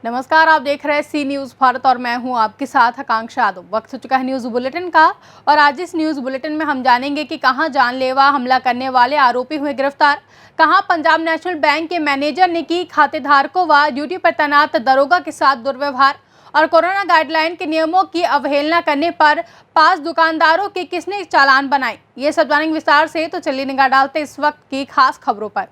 नमस्कार, आप देख रहे हैं सी न्यूज़ भारत और मैं हूं आपके साथ आकांक्षा यादव। वक्त हो चुका है न्यूज़ बुलेटिन का और आज इस न्यूज़ बुलेटिन में हम जानेंगे कि कहां जानलेवा हमला करने वाले आरोपी हुए गिरफ्तार, कहां पंजाब नेशनल बैंक के मैनेजर ने की खातेधारकों व ड्यूटी पर तैनात दरोगा के साथ दुर्व्यवहार और कोरोना गाइडलाइन के नियमों की अवहेलना करने पर 5 दुकानदारों के किसने चालान बनाए। ये सब जानेंगे विस्तार से, तो चलिए निगाह डालते इस वक्त की खास खबरों पर।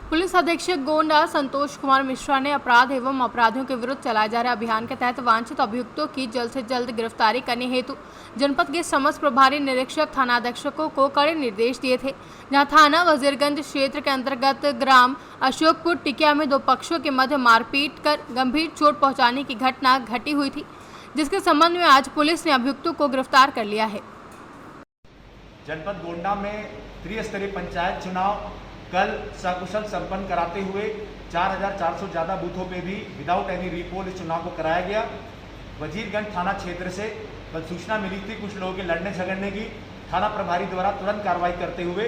पुलिस अधीक्षक गोंडा संतोष कुमार मिश्रा ने अपराध एवं अपराधियों के विरुद्ध चलाए जा रहे अभियान के तहत वांछित अभियुक्तों की जल्द से जल्द गिरफ्तारी करने हेतु जनपद के समस्त प्रभारी निरीक्षक थानाध्यक्षकों को कड़े निर्देश दिए थे। जहां थाना वजीरगंज क्षेत्र के अंतर्गत ग्राम अशोकपुर टिकिया में 2 पक्षों के मध्य मारपीट कर गंभीर चोट पहुँचाने की घटना घटी हुई थी, जिसके संबंध में आज पुलिस ने अभियुक्तों को गिरफ्तार कर लिया है। जनपद गोंडा में त्रिस्तरीय पंचायत चुनाव कल सकुशल संपन्न कराते हुए 4400 ज़्यादा बूथों पे भी विदाउट एनी रीपोल इस चुनाव को कराया गया। वजीरगंज थाना क्षेत्र से कल सूचना मिली थी कुछ लोगों के लड़ने झगड़ने की। थाना प्रभारी द्वारा तुरंत कार्रवाई करते हुए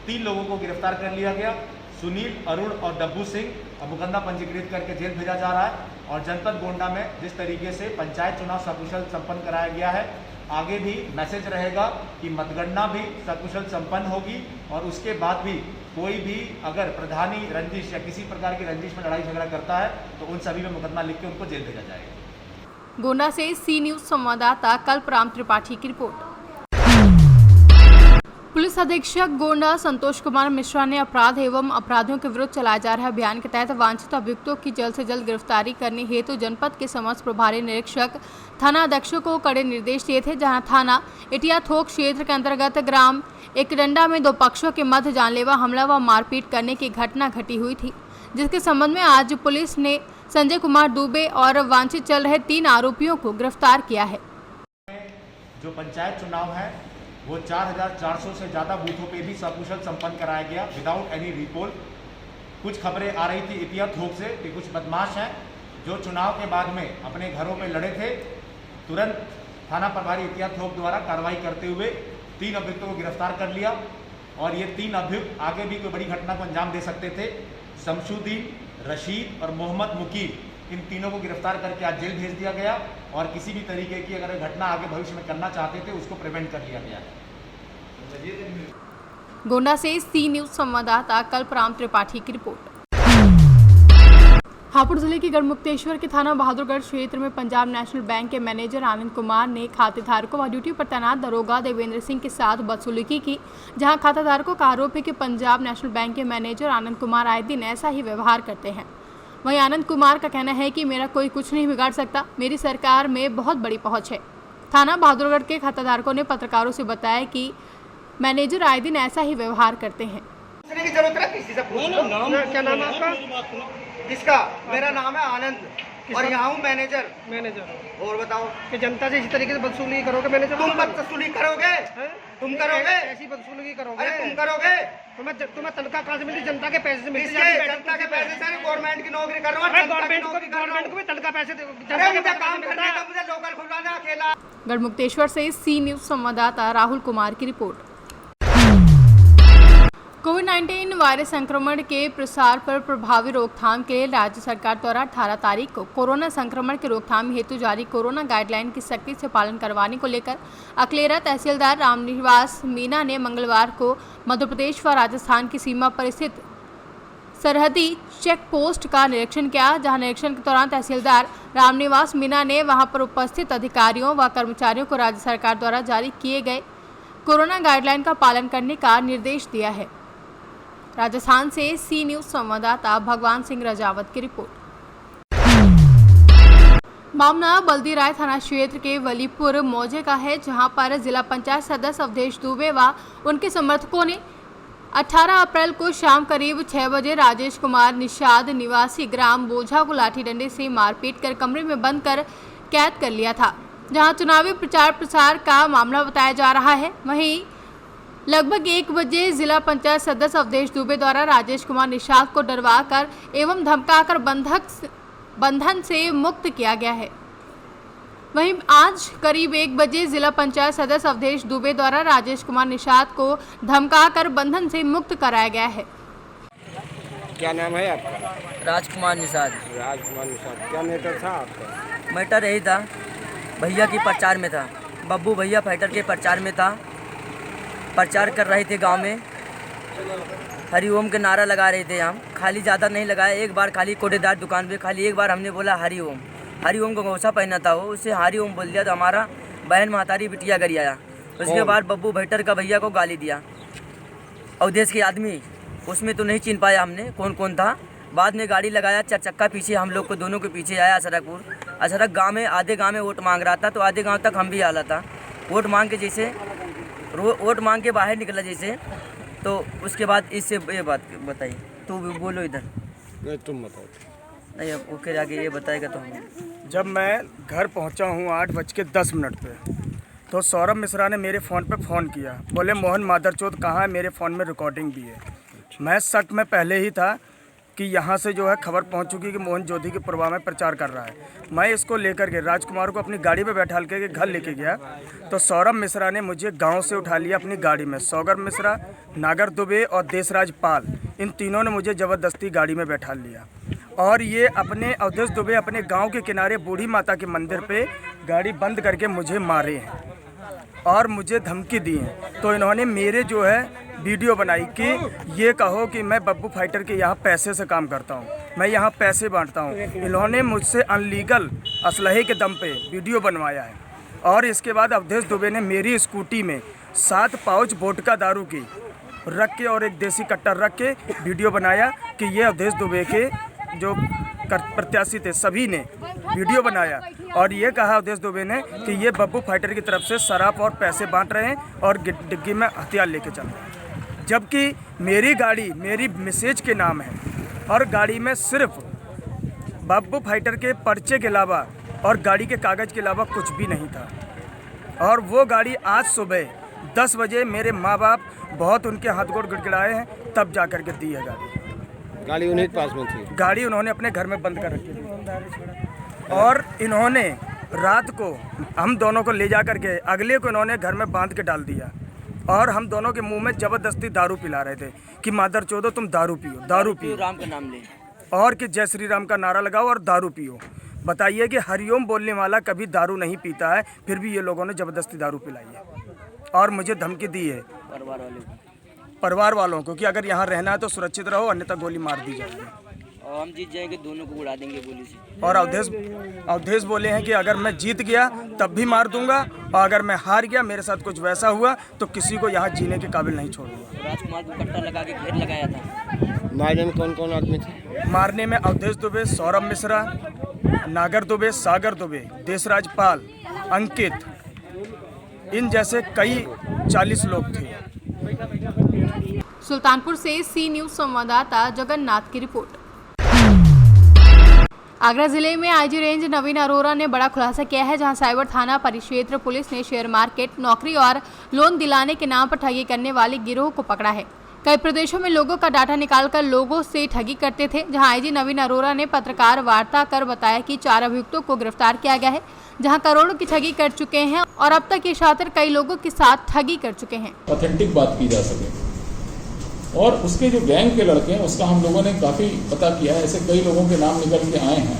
3 लोगों को गिरफ्तार कर लिया गया। सुनील, अरुण और डब्बू सिंह अब मुकदमा पंजीकृत करके जेल भेजा जा रहा है। और जनपद गोंडा में जिस तरीके से पंचायत चुनाव सकुशल संपन्न कराया गया है, आगे भी मैसेज रहेगा कि मतगणना भी सकुशल संपन्न होगी और उसके बाद भी कोई भी अगर प्रधानी रंजिश या किसी प्रकार की रंजिश में लड़ाई झगड़ा करता है तो उन सभी में मुकदमा लिख के उनको जेल भेजा जाएगा। गोंडा से सी न्यूज़ संवाददाता कल्पराम त्रिपाठी की रिपोर्ट। पुलिस अधीक्षक गोंडा संतोष कुमार मिश्रा ने अपराध एवं अपराधियों के विरुद्ध चलाए जा रहे अभियान के तहत वांछित अभियुक्तों की जल्द से जल्द गिरफ्तारी करने हेतु जनपद के समस्त प्रभारी निरीक्षक थानाध्यक्षों को कड़े निर्देश दिए थे। जहां थाना इटिया थोक क्षेत्र के अंतर्गत ग्राम एकडंडा में 2 पक्षों के मध्य जानलेवा हमला व मारपीट करने की घटना घटी हुई थी, जिसके संबंध में आज पुलिस ने संजय कुमार दुबे और वांछित चल रहे 3 आरोपियों को गिरफ्तार किया है। जो पंचायत चुनाव है वो 4400 से ज़्यादा बूथों पे भी सकुशल संपन्न कराया गया विदाउट एनी रीपोल। कुछ खबरें आ रही थी इतिया थोक से कि कुछ बदमाश हैं जो चुनाव के बाद में अपने घरों में लड़े थे। तुरंत थाना प्रभारी इतिया थोक द्वारा कार्रवाई करते हुए 3 अभियुक्तों को गिरफ्तार कर लिया और ये 3 अभियुक्त आगे भी कोई बड़ी घटना को अंजाम दे सकते थे। शमशुद्दीन, रशीद और मोहम्मद मुकीर, इन तीनों को गिरफ्तार करके आज जेल भेज दिया गया और किसी भी तरीके की अगर घटना आगे भविष्य में करना चाहते थे उसको प्रिवेंट कर लिया गया है। गोंडा से सी न्यूज़ संवाददाता कल्पराम त्रिपाठी की रिपोर्ट। हापुड़ जिले के गढ़मुक्तेश्वर के थाना बहादुरगढ़ क्षेत्र में पंजाब नेशनल बैंक के मैनेजर आनंद कुमार ने खातेधारकों व ड्यूटी पर तैनात दरोगा देवेंद्र सिंह के साथ बदसलूकी की। जहां खातेधारकों का आरोप है कि पंजाब नेशनल बैंक के मैनेजर आनंद कुमार आए दिन ऐसा ही व्यवहार करते हैं। वहीं आनंद कुमार का कहना है कि मेरा कोई कुछ नहीं बिगाड़ सकता, मेरी सरकार में बहुत बड़ी पहुंच है। थाना बहादुरगढ़ के खातेधारकों ने पत्रकारों से बताया कि मैनेजर आए दिन ऐसा ही व्यवहार करते हैं। की जरूरत है किसी से पूछ लो। क्या नाम है आपका? किसका? मेरा नाम है आनंद और यहाँ हूँ मैनेजर। और बताओ कि जनता से इसी तरीके से बदसलूकी करोगे मैनेजर? तुम बदसलूकी करोगे? तुम करोगे? ऐसी बदसलूकी करोगे? अरे तुम करोगे? तुम्हें तनख्वाह कहाँ से मिलती? जनता के पैसे से मिलती है। जनता के पैसे से गवर्नमेंट की नौकरी कर रहा हूँ। गवर्नमेंट को भी तनख्वाह पैसे काम करना है, मुझे लोकल खुलवाना अकेला। गढ़मुक्तेश्वर से सी न्यूज़ संवाददाता राहुल कुमार की रिपोर्ट। कोविड-19 वायरस संक्रमण के प्रसार पर प्रभावी रोकथाम के लिए राज्य सरकार द्वारा 18 तारीख को कोरोना संक्रमण की रोकथाम हेतु जारी कोरोना गाइडलाइन की सख्ती से पालन करवाने को लेकर अकलेरा तहसीलदार रामनिवास मीना ने मंगलवार को मध्य प्रदेश व राजस्थान की सीमा पर स्थित सरहदी चेक पोस्ट का निरीक्षण किया। जहां निरीक्षण के दौरान तहसीलदार रामनिवास मीना ने वहां पर उपस्थित अधिकारियों व कर्मचारियों को राज्य सरकार द्वारा जारी किए गए कोरोना गाइडलाइन का पालन करने का निर्देश दिया है। राजस्थान से सी न्यूज़ संवाददाता भगवान सिंह राजावत की रिपोर्ट। मामला बल्दी राय थाना क्षेत्र के वलीपुर मौजे का है, जहां पर जिला पंचायत सदस्य अवधेश दुबे व उनके समर्थकों ने 18 अप्रैल को शाम करीब 6 बजे राजेश कुमार निषाद निवासी ग्राम बोझा को लाठी डंडे से मारपीट कर कमरे में बंद कर कैद कर लिया था। जहां चुनावी प्रचार प्रसार का मामला बताया जा रहा है। वहीं लगभग 1 बजे जिला पंचायत सदस्य अवधेश दुबे द्वारा राजेश कुमार निषाद को डरवाकर एवं धमकाकर बंधन से मुक्त किया गया है। वहीं आज करीब 1 बजे जिला पंचायत सदस्य अवधेश दुबे द्वारा राजेश कुमार निषाद को धमकाकर बंधन से मुक्त कराया गया है। क्या नाम है आपका? राजकुमार निषाद। राजकुमार निषाद। क्या मैटर था आपका? मैटर यही था, भैया की प्रचार में था, बब्बू भैया फाइटर के प्रचार में था। प्रचार कर रहे थे गांव में, हरिओम के नारा लगा रहे थे। हम खाली ज़्यादा नहीं लगाया, एक बार खाली कोटेदार दुकान पे खाली एक बार हमने बोला हरिओम। हरिओम को घोषा पहना था वो, उससे हरिओम बोल दिया तो हमारा बहन महतारी बिटिया गिर आया। उसके बाद बब्बू फाइटर का भैया को गाली दिया। अवधेश के आदमी उसमें तो नहीं चिन पाया हमने कौन कौन था। बाद में गाड़ी लगाया, 4 चक्का पीछे हम लोग को दोनों के पीछे आया। अशरक गांव में आधे गांव में वोट मांग रहा था, तो आधे गांव तक हम भी आला था। वोट मांग के जैसे वोट मांग के बाहर निकला जैसे, तो उसके बाद इससे ये बात बताइए। तो बोलो इधर। नहीं तुम बताओ। नहीं अब ओके आगे ये बताएगा तो हम। जब मैं घर पहुंचा हूं 8:10 पे, तो सौरभ मिश्रा ने मेरे फ़ोन पे फ़ोन किया, बोले मोहन मादरचोद कहाँ है, मेरे फ़ोन में रिकॉर्डिंग भी है। मैं शक में पहले ही था कि यहाँ से जो है खबर पहुँच चुकी कि मोहन ज्योति के प्रभाव में प्रचार कर रहा है। मैं इसको लेकर के राजकुमार को अपनी गाड़ी पे बैठा के घर लेके गया, तो सौरभ मिश्रा ने मुझे गांव से उठा लिया अपनी गाड़ी में। सौगत मिश्रा, नागर दुबे और देशराज पाल, इन तीनों ने मुझे ज़बरदस्ती गाड़ी में बैठा लिया। और ये अपने अवधेश दुबे अपने गाँव के किनारे बूढ़ी माता के मंदिर पर गाड़ी बंद करके मुझे मारे हैं और मुझे धमकी दी है। तो इन्होंने मेरे जो है वीडियो बनाई कि ये कहो कि मैं बब्बू फाइटर के यहाँ पैसे से काम करता हूँ, मैं यहाँ पैसे बांटता हूँ। इन्होंने मुझसे अनलीगल असलहे के दम पे वीडियो बनवाया है। और इसके बाद अवधेश दुबे ने मेरी स्कूटी में 7 पाउच वोडका दारू की रख के और एक देसी कट्टर रख के वीडियो बनाया कि ये अवधेश दुबे के जो प्रत्याशी थे सभी ने वीडियो बनाया। और ये कहा अवधेश दुबे ने कि ये बब्बू फाइटर की तरफ से शराब और पैसे बांट रहे हैं और डिग्गी में हथियार लेके चल रहे हैं। जबकि मेरी गाड़ी मेरी मिसेज के नाम है और गाड़ी में सिर्फ बब्बू फाइटर के पर्चे के अलावा और गाड़ी के कागज़ के अलावा कुछ भी नहीं था। और वो गाड़ी आज सुबह 10 बजे मेरे माँ बाप बहुत उनके हाथ गोड़ गिड़गिड़ाए हैं, तब जा कर के दी है गाड़ी उन्हीं के पास में थी। गाड़ी उन्होंने अपने घर में बंद कर रखी थी। और इन्होंने रात को हम दोनों को ले जा कर के अगले को इन्होंने घर में बांध के डाल दिया और हम दोनों के मुंह में ज़बरदस्ती दारू पिला रहे थे कि मादर चोदो तुम दारू पियो राम का नाम ले और कि जय श्री राम का नारा लगाओ और दारू पियो। बताइए कि हरिओम बोलने वाला कभी दारू नहीं पीता है, फिर भी ये लोगों ने ज़बरदस्ती दारू पिलाई है और मुझे धमकी दी है परिवार वालों को कि अगर यहाँ रहना है तो सुरक्षित रहो, अन्यथा गोली मार दी जाएगी और हम जीत जाएंगे, दोनों को उड़ा देंगे गोली से। और अवधेश बोले हैं कि अगर मैं जीत गया तब भी मार दूंगा और अगर मैं हार गया, मेरे साथ कुछ वैसा हुआ तो किसी को यहाँ जीने के काबिल नहीं छोड़ूंगा। राजकुमार को कट्टा लगा के घेर लगाया था। मारने में कौन कौन आदमी थे? मारने में अवधेश दुबे, सौरभ मिश्रा, नागर दुबे, सागर दुबे, देशराज पाल, अंकित, इन जैसे कई 40 लोग थे। सुल्तानपुर से सी न्यूज़ संवाददाता जगन्नाथ की रिपोर्ट। आगरा जिले में आईजी रेंज नवीन अरोरा ने बड़ा खुलासा किया है, जहां साइबर थाना परिक्षेत्र पुलिस ने शेयर मार्केट, नौकरी और लोन दिलाने के नाम पर ठगी करने वाले गिरोह को पकड़ा है। कई प्रदेशों में लोगों का डाटा निकालकर लोगों से ठगी करते थे, जहां आईजी नवीन अरोरा ने पत्रकार वार्ता कर बताया कि 4 अभियुक्तों को गिरफ्तार किया गया है, जहां करोड़ों की ठगी कर चुके हैं और अब तक ये छात्र कई लोगों के साथ ठगी कर चुके हैं। ऑथेंटिक बात की जा सके और उसके जो गैंग के लड़के हैं उसका हम लोगों ने काफ़ी पता किया है। ऐसे कई लोगों के नाम निकल के आए हैं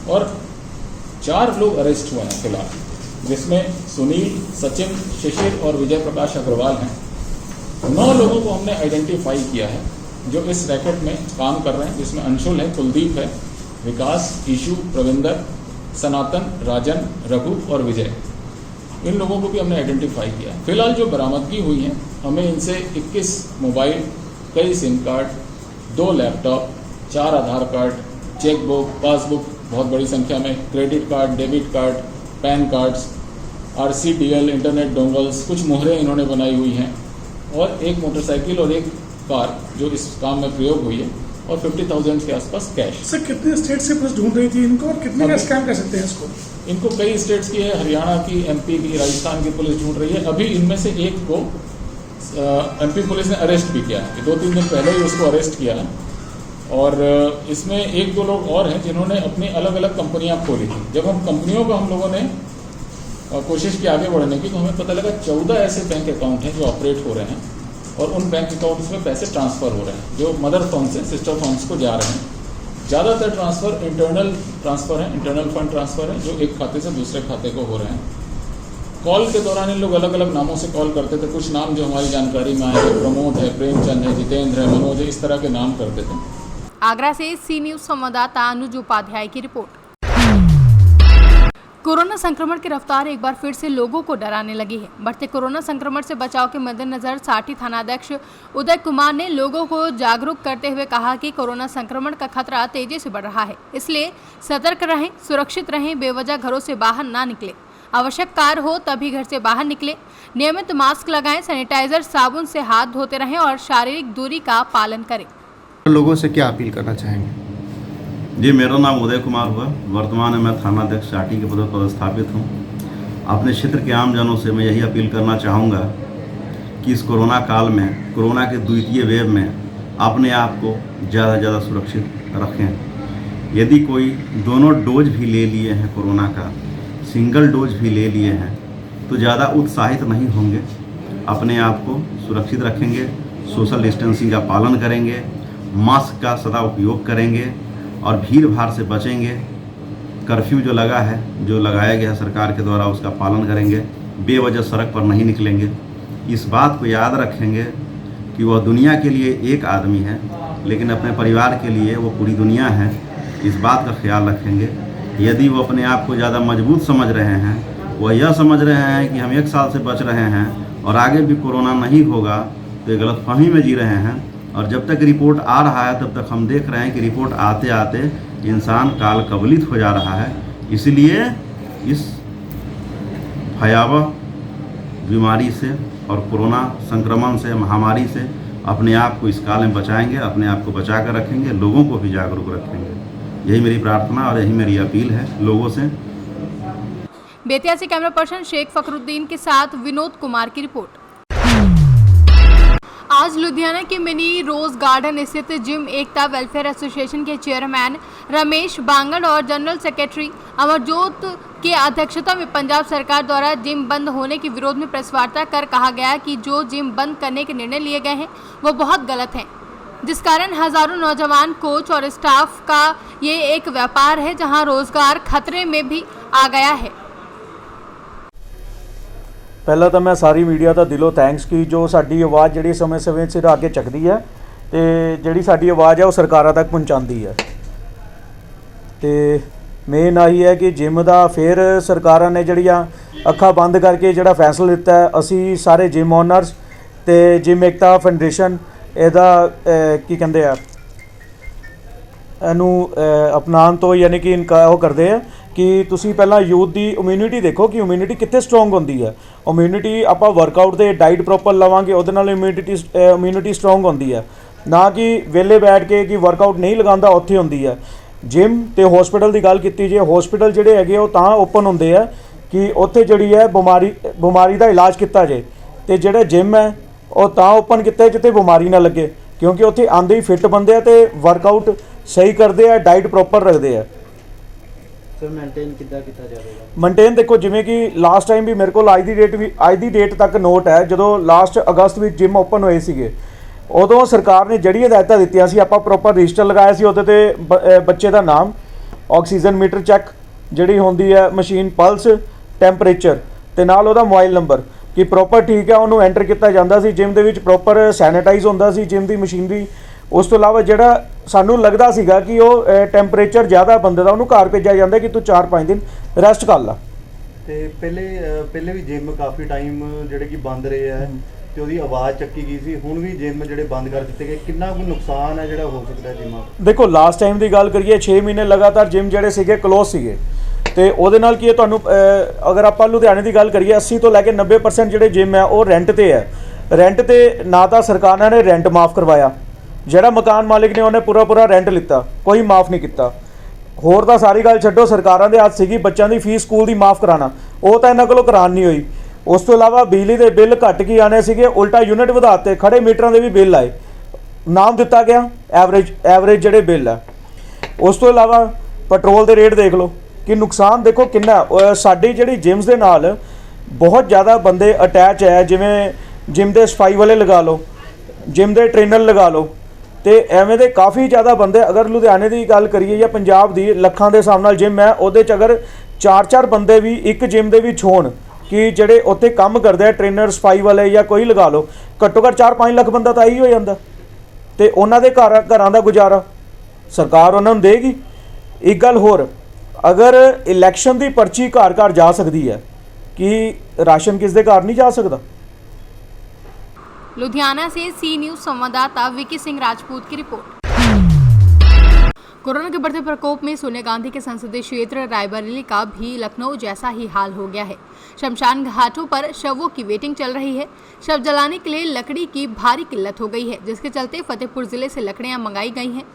और 4 लोग अरेस्ट हुए हैं फिलहाल, जिसमें सुनील, सचिन, शिशिर और विजय प्रकाश अग्रवाल हैं। 9 लोगों को हमने आइडेंटिफाई किया है जो इस रैकेट में काम कर रहे हैं, जिसमें अंशुल है, कुलदीप है, विकास, ईशु, प्रविंदर, सनातन, राजन, रघु और विजय। इन लोगों को भी हमने आइडेंटिफाई किया। फिलहाल जो बरामदगी हुई है, हमें इनसे 21 मोबाइल, कई सिम कार्ड, 2 लैपटॉप, 4 आधार कार्ड, चेकबुक, पासबुक, बहुत बड़ी संख्या में credit card, debit card, pan cards, RCDL, internet dongles, कुछ मोहरें इन्होंने बनाई हुई हैं और एक मोटरसाइकिल और एक कार जो इस काम में प्रयोग हुई है और 50,000 के आसपास कैश। सर कितने स्टेट से पुलिस ढूंढ रही थी इनको और कितने का स्कैम कर सकते हैं इसको? इनको कई स्टेट्स की है, हरियाणा की, MP की, राजस्थान की पुलिस ढूंढ रही है। अभी इनमें से एक को MP पुलिस ने अरेस्ट भी किया है, 2-3 दिन पहले ही उसको अरेस्ट किया है। और इसमें 1-2 लोग और हैं जिन्होंने अपनी अलग अलग कंपनियां खोली थी। जब हम कंपनियों को हम लोगों ने कोशिश की आगे बढ़ने की, तो हमें पता लगा 14 ऐसे बैंक अकाउंट हैं जो ऑपरेट हो रहे हैं और उन बैंक अकाउंट्स में पैसे ट्रांसफ़र हो रहे हैं जो मदर फर्म से सिस्टर फर्म्स को जा रहे हैं। ज़्यादातर ट्रांसफ़र इंटरनल ट्रांसफ़र है, इंटरनल फंड ट्रांसफ़र है जो एक खाते से दूसरे खाते को हो रहे हैं। कॉल के दौरान इन लोग अलग अलग नामों से कॉल करते थे। कुछ नाम जो हमारी जानकारी में आए, प्रमोद है, प्रेमचंद है, जितेंद्र है, मनोज है, इस तरह के नाम करते थे। आगरा से सी न्यूज़ संवाददाता अनुज उपाध्याय की रिपोर्ट। कोरोना संक्रमण की रफ्तार एक बार फिर से लोगों को डराने लगी है। बढ़ते कोरोना संक्रमण से बचाव के मद्देनजर साठी थानाध्यक्ष उदय कुमार ने लोगों को जागरूक करते हुए कहा कि कोरोना संक्रमण का खतरा तेजी से बढ़ रहा है, इसलिए सतर्क रहें, सुरक्षित रहें, बेवजह घरों से बाहर ना निकले, आवश्यक कार्य हो तभी घर से बाहर निकले, नियमित मास्क लगाएं, सैनिटाइजर साबुन से हाथ धोते रहें और शारीरिक दूरी का पालन करें। लोगों से क्या अपील करना चाहेंगे? जी, मेरा नाम उदय कुमार हुआ। वर्तमान में मैं थानाध्यक्ष साठी के पद पर पदस्थापित हूँ। अपने क्षेत्र के आमजनों से मैं यही अपील करना चाहूँगा कि इस कोरोना काल में, कोरोना के द्वितीय वेव में अपने आप को ज़्यादा से ज़्यादा सुरक्षित रखें। यदि कोई दोनों डोज भी ले लिए हैं कोरोना का, सिंगल डोज भी ले लिए हैं, तो ज़्यादा उत्साहित नहीं होंगे, अपने आप को सुरक्षित रखेंगे, सोशल डिस्टेंसिंग का पालन करेंगे, मास्क का सदा उपयोग करेंगे और भीड़ भाड़ से बचेंगे। कर्फ्यू जो लगा है, जो लगाया गया है सरकार के द्वारा, उसका पालन करेंगे, बेवजह सड़क पर नहीं निकलेंगे। इस बात को याद रखेंगे कि वह दुनिया के लिए एक आदमी है, लेकिन अपने परिवार के लिए वो पूरी दुनिया है। इस बात का ख्याल रखेंगे। यदि वो अपने आप को ज़्यादा मजबूत समझ रहे हैं, वह यह समझ रहे हैं कि हम 1 साल से बच रहे हैं और आगे भी कोरोना नहीं होगा, तो ये गलतफहमी में जी रहे हैं। और जब तक रिपोर्ट आ रहा है तब तक हम देख रहे हैं कि रिपोर्ट आते आते इंसान काल कबलित हो जा रहा है। इसलिए इस भयावह बीमारी से और कोरोना संक्रमण से, महामारी से अपने आप को इस काल में बचाएंगे, अपने आप को बचा कर रखेंगे, लोगों को भी जागरूक रखेंगे। यही मेरी प्रार्थना और यही मेरी अपील है लोगों से। बेतिया से कैमरा पर्सन शेख फखरुद्दीन के साथ विनोद कुमार की रिपोर्ट। आज लुधियाना के मिनी रोज गार्डन स्थित जिम एकता वेलफेयर एसोसिएशन के चेयरमैन रमेश बांगड़ और जनरल सेक्रेटरी अमरजोत की अध्यक्षता में पंजाब सरकार द्वारा जिम बंद होने के विरोध में प्रेस वार्ता कर कहा गया कि जो जिम बंद करने के निर्णय लिए गए हैं वो बहुत गलत हैं, जिस कारण हजारों नौजवान, कोच और स्टाफ का ये एक व्यापार है जहां रोजगार खतरे में भी आ गया है। ਪਹਿਲਾਂ ਤਾਂ ਮੈਂ ਸਾਰੀ ਮੀਡੀਆ ਦਾ ਦਿਲੋਂ ਥੈਂਕਸ ਕਿ ਜੋ ਸਾਡੀ ਆਵਾਜ਼ ਜਿਹੜੀ ਸਮੇਂ-ਸਮੇਂ ਸਿਰ ਅੱਗੇ ਚੱਕਦੀ ਹੈ ਤੇ ਜਿਹੜੀ ਸਾਡੀ ਆਵਾਜ਼ ਹੈ ਉਹ ਸਰਕਾਰਾਂ ਤੱਕ ਪਹੁੰਚਾਉਂਦੀ ਹੈ। ਤੇ ਮੇਨ ਆਹੀ ਹੈ ਕਿ ਜਿਮ ਦਾ ਫਿਰ ਸਰਕਾਰਾਂ ਨੇ ਜਿਹੜੀਆਂ ਅੱਖਾਂ ਬੰਦ ਕਰਕੇ ਜਿਹੜਾ ਫੈਸਲਾ ਲਿੱਤਾ ਹੈ, ਅਸੀਂ ਸਾਰੇ ਜਿਮ ਓਨਰਸ ਤੇ ਜਿਮ ਏਕਤਾ ਫਾਊਂਡੇਸ਼ਨ ਇਹਦਾ ਕੀ ਕਹਿੰਦੇ ਆ ਇਹਨੂੰ ਅਪਣਾਉਣ ਤੋਂ ਯਾਨੀ ਕਿ ਇਨਕਾਰ ਉਹ ਕਰਦੇ ਆ कि तुसी पहला यूथ की इम्यूनिटी देखो कि इम्यूनिटी कितने स्ट्रोंग होंदी है। इम्यूनिटी आप वर्कआउट दे डाइट प्रॉपर लवांगे उहदे नाल इम्यूनिटी स्ट्रोंग होंदी है, ना कि वेले बैठ के कि वर्कआउट नहीं लगांदा उत्थे होंदी है। जिम ते हॉस्पिटल की गल कीती जे, हॉस्पिटल जिहड़े हैगे तां ओपन होंदे है कि उत्थे जिहड़ी है बीमारी का इलाज किया जाए, ते जिहड़ा जिम है वो तां ओपन किया जिथे बीमारी ना लगे, क्योंकि उत्थे आंदे ही फिट बंदे आ ते वर्कआउट सही करते हैं, डाइट प्रॉपर रखते हैं। मेनटेन देखो जिमें कि लास्ट टाइम भी मेरे को अज की डेट तक नोट है, जो लास्ट अगस्त में जिम ओपन होए थे उदों सरकार ने जड़ी हदायतां दित्तियां सी, आपां प्रॉपर रजिस्टर लगाया सी, उहदे ते बच्चे का नाम, ऑक्सीजन मीटर चैक जिहड़ी होंदी है, मशीन पल्स, टैंपरेचर ते नाल उहदा मोबाइल नंबर कि प्रॉपर ठीक है उन्होंने एंटर किया जाता सी। जिम दे विच प्रॉपर सैनिटाइज होंदा सी जिम की मशीनरी। उस तो इलावा जिहड़ा सानू लगदा सीगा कि वो टैंपरेचर ज़्यादा बंदे दा उन्होंने घर भेजा जाता कि तू 4-5 दिन रेस्ट कर ला। ते पहले भी जिम काफ़ी टाइम जिहड़े कि बंद रहे है ते ओहदी आवाज़ चक्की गई सी, हुण भी जिम जिहड़े बंद कर दित्ते गए, कितना कोई नुकसान है जिहड़ा हो सकता है जिमां? देखो लास्ट टाइम की गल करिए 6 महीने लगातार जिम जिहड़े सीगे क्लोज सीगे ते ओहदे नाल की तुहानू अगर आपां लुधियाने की गल करिए 80 तो लैके 90% जिहड़े जिम है वो रेंट ते है। रेंट ते ना तो सरकार ने रेंट माफ़ करवाया, ਜਿਹੜਾ मकान मालिक ने उन्हें पूरा रेंट लिता, कोई माफ़ नहीं किया। होर तो सारी गल छड्डो, सरकारां दे हत्थ सीगी बच्चों की फीस स्कूल की माफ़ कराना, वो तो इन्हां कोलों करान नहीं हुई। उस तो इलावा बिजली के बिल घट के आने सीगे, उल्टा यूनिट वधाते, खड़े मीटरां दे भी बिल आए, नाम दिता गया एवरेज जिहड़े बिल है। उस तो इलावा पेट्रोल के रेट देख लो कि नुकसान देखो किन्ना। साडी जिहड़ी जिम्स दे नाल बहुत ज़्यादा बंदे अटैच है, जिवें जिम के सफाई वाले लगा लो, ਜਿਮ ਦੇ ਟ੍ਰੇਨਰ ਲਗਾ ਲਓ। ਤੇ ਐਵੇਂ ਦੇ ਕਾਫੀ ਜ਼ਿਆਦਾ ਬੰਦੇ, ਅਗਰ ਲੁਧਿਆਣੇ ਦੀ ਗੱਲ ਕਰੀਏ ਜਾਂ ਪੰਜਾਬ ਦੀ, ਲੱਖਾਂ ਦੇ ਹਿਸਾਬ ਨਾਲ ਜਿਮ ਹੈ, ਉਹਦੇ 'ਚ ਅਗਰ 4-4 ਬੰਦੇ ਵੀ ਇੱਕ ਜਿਮ ਦੇ ਵਿੱਚ ਹੋਣ ਕਿ ਜਿਹੜੇ ਉੱਥੇ ਕੰਮ ਕਰਦੇ ਆ, ਟ੍ਰੇਨਰ, ਸਫਾਈ ਵਾਲੇ ਜਾਂ ਕੋਈ ਲਗਾ ਲਓ, ਘੱਟੋ ਘੱਟ 4-5 ਲੱਖ ਬੰਦਾ ਤਾਂ ਇਹੀ ਹੋ ਜਾਂਦਾ। ਤੇ ਉਹਨਾਂ ਦੇ ਘਰਾਂ ਦਾ ਗੁਜ਼ਾਰਾ ਸਰਕਾਰ ਉਹਨਾਂ ਨੂੰ ਦੇਗੀ। ਇੱਕ ਗੱਲ ਹੋਰ, ਅਗਰ ਇਲੈਕਸ਼ਨ ਦੀ ਪਰਚੀ ਘਰ ਘਰ ਜਾ ਸਕਦੀ ਹੈ, ਕਿ ਰਾਸ਼ਨ ਕਿਸ ਦੇ ਘਰ ਨਹੀਂ ਜਾ ਸਕਦਾ? लुधियाना से सी न्यूज संवाददाता विकी सिंह राजपूत की रिपोर्ट। कोरोना के बढ़ते प्रकोप में सोनिया गांधी के संसदीय क्षेत्र रायबरेली का भी लखनऊ जैसा ही हाल हो गया है। शमशान घाटों पर शवों की वेटिंग चल रही है। शव जलाने के लिए लकड़ी की भारी किल्लत हो गई है, जिसके चलते फतेहपुर जिले से लकड़ियां मंगाई गई हैं।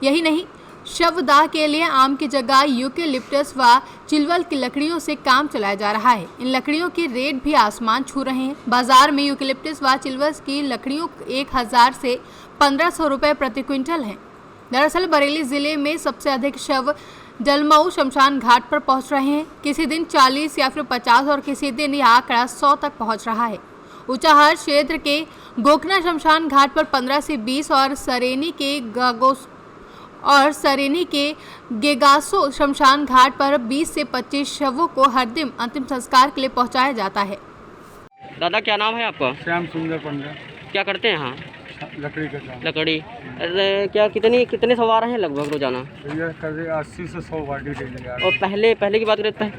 यही नहीं, शवदाह के लिए आम की जगह यूकेलिप्टस व चिलवल की लकड़ियों से काम चलाया जा रहा है। इन लकड़ियों के रेट भी आसमान छू रहे हैं। बाजार में यूकेलिप्टस व चिलवल की लकड़ियों 1000 से 1500 रुपये प्रति क्विंटल हैं। दरअसल बरेली जिले में सबसे अधिक शव जलमऊ शमशान घाट पर पहुंच रहे हैं। किसी दिन 40 या फिर 50 और किसी दिन यह आंकड़ा 100 तक पहुंच रहा है। ऊंचाहार क्षेत्र के गोखना शमशान घाट पर 15 से 20 और सरेनी के गेगासो शमशान घाट पर 20 से 25 शवों को हर दिन अंतिम संस्कार के लिए पहुंचाया जाता है। दादा क्या नाम है आपका? श्याम सुंदर पंड्या। क्या करते हैं यहाँ? लकड़ी का काम। लकड़ी। अरे क्या कितने सवार हैं लगभग रोजाना? भैया कभी 80 से 100 गाड़ी डेली आ रही। और पहले की बात करते हैं,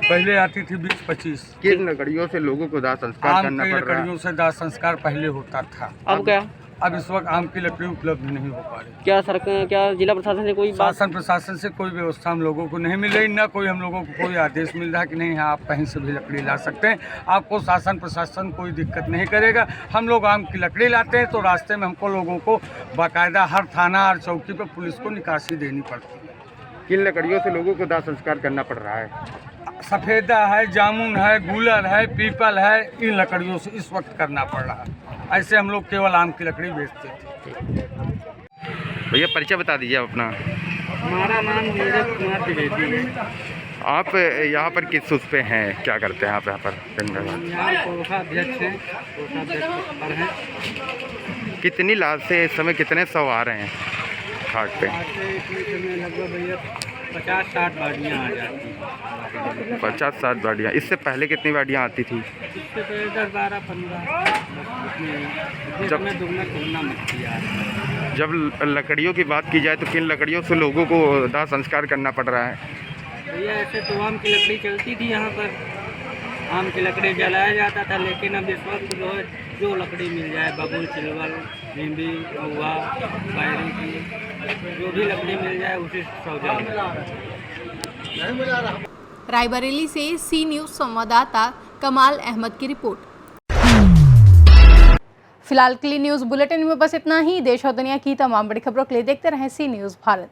पहले आती थी 20-25। किन लकड़ियों से लोगों को दाह संस्कार करना पड़ रहा है? लकड़ियों से दाह संस्कार पहले होता था। अब क्या? अब इस वक्त आम की लकड़ी उपलब्ध नहीं हो पा रही। क्या जिला प्रशासन से कोई बात? शासन प्रशासन से कोई व्यवस्था हम लोगों को नहीं मिल रही, न कोई हम लोगों को कोई आदेश मिल रहा है कि नहीं आप कहीं से भी लकड़ी ला सकते हैं, आपको शासन प्रशासन कोई दिक्कत नहीं करेगा। हम लोग आम की लकड़ी लाते हैं तो रास्ते में हमको लोगों को बाकायदा हर थाना हर चौकी पर पुलिस को निकासी देनी पड़ती है। किन लकड़ियों से लोगों को दाह संस्कार करना पड़ रहा है? सफ़ेदा है, जामुन है, गूलर है, पीपल है, इन लकड़ियों से इस वक्त करना पड़ रहा है। ऐसे हम लोग केवल आम की लकड़ी बेचते थे। भैया परिचय बता दीजिए अपना। हमारा नाम नीरज कुमार द्विवेदी है। आप यहाँ पर किस उस पे हैं, क्या करते हैं आप यहाँ पर? यहाँ कोषाध्यक्ष हैं, कोषाध्यक्ष पर हैं। कितनी लाश से इस समय कितने सौ आ रहे हैं घाट पे? लगभग भैया 50-60 गाड़ियाँ आ जाती हैं। 50-60 गाड़ियाँ। इससे पहले कितनी गाड़ियाँ आती थी? इससे पहले 10-12-15 जब में दुगना मच्छी आ रही है। जब लकड़ियों की बात की जाए तो किन लकड़ियों से लोगों को दाह संस्कार करना पड़ रहा है? भैया ऐसे तो आम की लकड़ी चलती थी यहाँ पर, आम की लकड़ी जलाया जाता था, लेकिन अब इस वक्त जो लकड़ी मिल जाए, बबूल, चिलवल, नींबी, महुआ, बैरी की जो भी लकड़ी मिल जाए उसी सौदा। रायबरेली से सी न्यूज संवाददाता कमाल अहमद की रिपोर्ट। फिलहाल के लिए न्यूज बुलेटिन में बस इतना ही। देश और दुनिया की तमाम बड़ी खबरों के लिए देखते रहें सी न्यूज भारत।